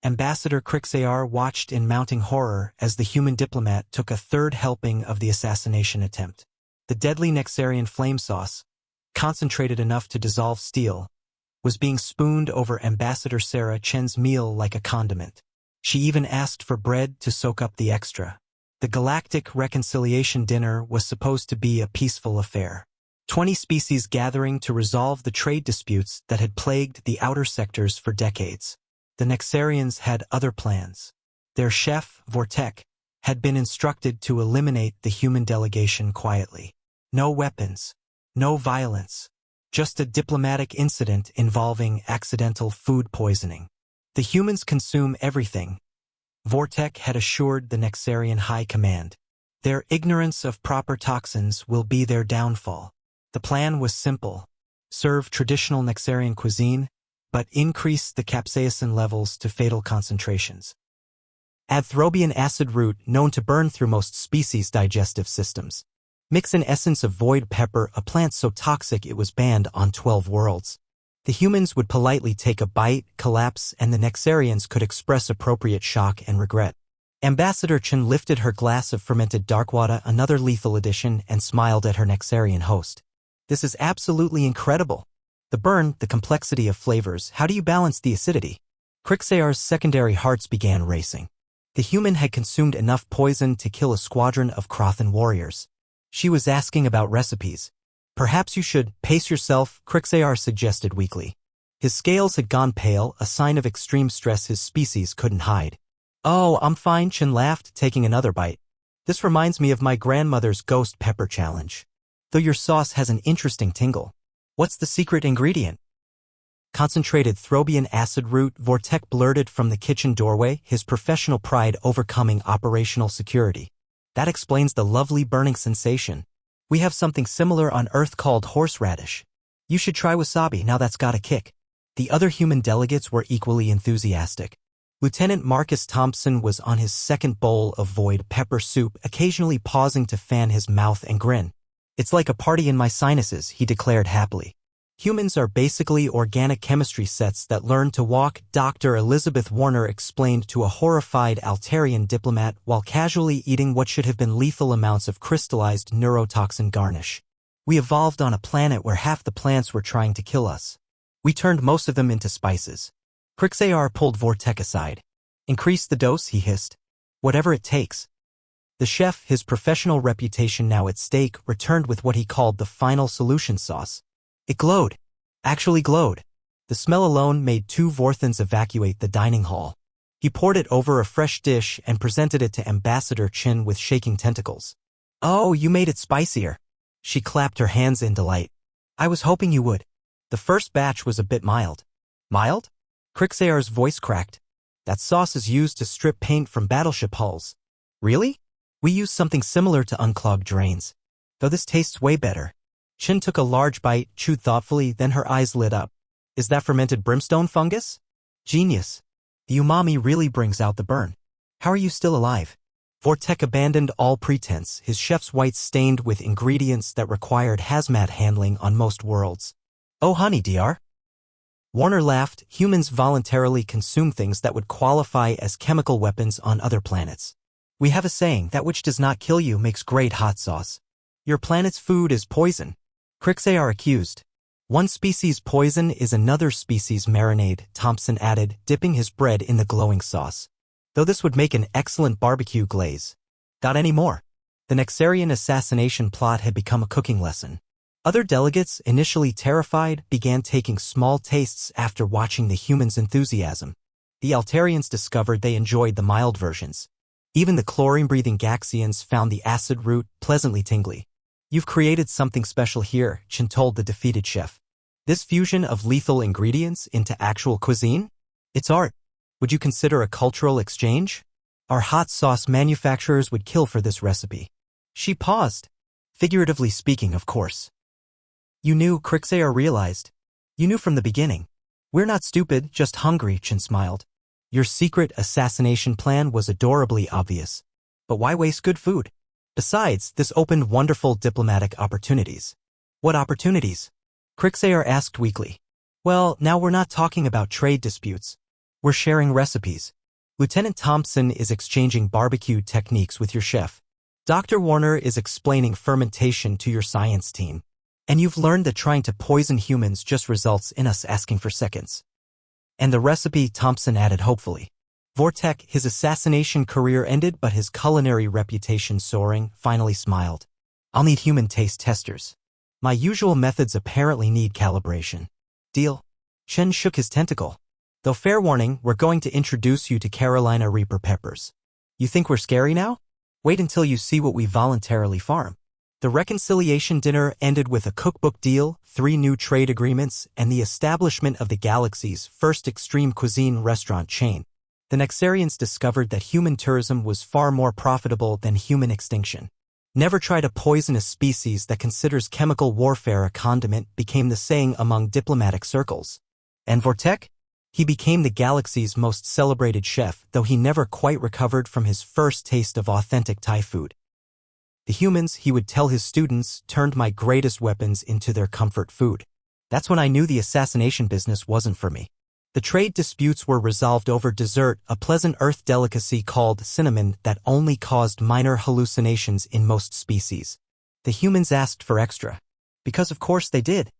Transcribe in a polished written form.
Ambassador Crixayar watched in mounting horror as the human diplomat took a third helping of the assassination attempt. The deadly Nexarian flame sauce, concentrated enough to dissolve steel, was being spooned over Ambassador Sarah Chen's meal like a condiment. She even asked for bread to soak up the extra. The Galactic Reconciliation Dinner was supposed to be a peaceful affair. 20 species gathering to resolve the trade disputes that had plagued the outer sectors for decades. The Nexarians had other plans. Their chef, Vortek, had been instructed to eliminate the human delegation quietly. No weapons, no violence, just a diplomatic incident involving accidental food poisoning. The humans consume everything, Vortek had assured the Nexarian High Command. Their ignorance of proper toxins will be their downfall. The plan was simple. Serve traditional Nexarian cuisine, but increase the capsaicin levels to fatal concentrations. Add throbian acid root known to burn through most species' digestive systems. Mix an essence of void pepper, a plant so toxic it was banned on 12 worlds. The humans would politely take a bite, collapse, and the Nexarians could express appropriate shock and regret. Ambassador Chen lifted her glass of fermented darkwater, another lethal addition, and smiled at her Nexarian host. This is absolutely incredible. The burn, the complexity of flavors, how do you balance the acidity? Crixayar's secondary hearts began racing. The human had consumed enough poison to kill a squadron of Crothan warriors. She was asking about recipes. Perhaps you should pace yourself, Crixayar suggested weakly. His scales had gone pale, a sign of extreme stress his species couldn't hide. Oh, I'm fine, Chen laughed, taking another bite. This reminds me of my grandmother's ghost pepper challenge. Though your sauce has an interesting tingle. What's the secret ingredient? Concentrated throbian acid root, Vortek blurted from the kitchen doorway, his professional pride overcoming operational security. That explains the lovely burning sensation. We have something similar on Earth called horseradish. You should try wasabi, now that's got a kick. The other human delegates were equally enthusiastic. Lieutenant Marcus Thompson was on his second bowl of void pepper soup, occasionally pausing to fan his mouth and grin. It's like a party in my sinuses, he declared happily. Humans are basically organic chemistry sets that learn to walk, Dr. Elizabeth Warner explained to a horrified Altarian diplomat while casually eating what should have been lethal amounts of crystallized neurotoxin garnish. We evolved on a planet where half the plants were trying to kill us. We turned most of them into spices. Crixayar pulled Vortek aside. Increase the dose, he hissed. Whatever it takes. The chef, his professional reputation now at stake, returned with what he called the final solution sauce. It glowed. Actually glowed. The smell alone made 2 Vorthans evacuate the dining hall. He poured it over a fresh dish and presented it to Ambassador Chen with shaking tentacles. Oh, you made it spicier. She clapped her hands in delight. I was hoping you would. The first batch was a bit mild. Mild? Crixayar's voice cracked. That sauce is used to strip paint from battleship hulls. Really? We use something similar to unclog drains. Though this tastes way better. Chen took a large bite, chewed thoughtfully, then her eyes lit up. Is that fermented brimstone fungus? Genius. The umami really brings out the burn. How are you still alive? Vortek abandoned all pretense, his chef's whites stained with ingredients that required hazmat handling on most worlds. Oh honey, Dr. Warner laughed. Humans voluntarily consume things that would qualify as chemical weapons on other planets. We have a saying, that which does not kill you makes great hot sauce. Your planet's food is poison. Crixayar accused. One species' poison is another species' marinade, Thompson added, dipping his bread in the glowing sauce. Though this would make an excellent barbecue glaze. Got any more? The Nexarian assassination plot had become a cooking lesson. Other delegates, initially terrified, began taking small tastes after watching the humans' enthusiasm. The Altarians discovered they enjoyed the mild versions. Even the chlorine-breathing Gaxians found the acid root pleasantly tingly. You've created something special here, Chen told the defeated chef. This fusion of lethal ingredients into actual cuisine? It's art. Would you consider a cultural exchange? Our hot sauce manufacturers would kill for this recipe. She paused. Figuratively speaking, of course. You knew, Crixayar realized. You knew from the beginning. We're not stupid, just hungry, Chen smiled. Your secret assassination plan was adorably obvious. But why waste good food? Besides, this opened wonderful diplomatic opportunities. What opportunities? Crixayar asked weakly. Well, now we're not talking about trade disputes. We're sharing recipes. Lieutenant Thompson is exchanging barbecue techniques with your chef. Dr. Warner is explaining fermentation to your science team. And you've learned that trying to poison humans just results in us asking for seconds. And the recipe, Thompson added hopefully. Vortek, his assassination career ended but his culinary reputation soaring, finally smiled. I'll need human taste testers. My usual methods apparently need calibration. Deal? Chen shook his tentacle. Though fair warning, we're going to introduce you to Carolina Reaper peppers. You think we're scary now? Wait until you see what we voluntarily farm. The reconciliation dinner ended with a cookbook deal, 3 new trade agreements, and the establishment of the galaxy's first extreme cuisine restaurant chain. The Nexarians discovered that human tourism was far more profitable than human extinction. Never try to poison a species that considers chemical warfare a condiment became the saying among diplomatic circles. And Vortek? He became the galaxy's most celebrated chef, though he never quite recovered from his first taste of authentic Thai food. The humans, he would tell his students, turned my greatest weapons into their comfort food. That's when I knew the assassination business wasn't for me. The trade disputes were resolved over dessert, a pleasant earth delicacy called cinnamon that only caused minor hallucinations in most species. The humans asked for extra. Because of course they did.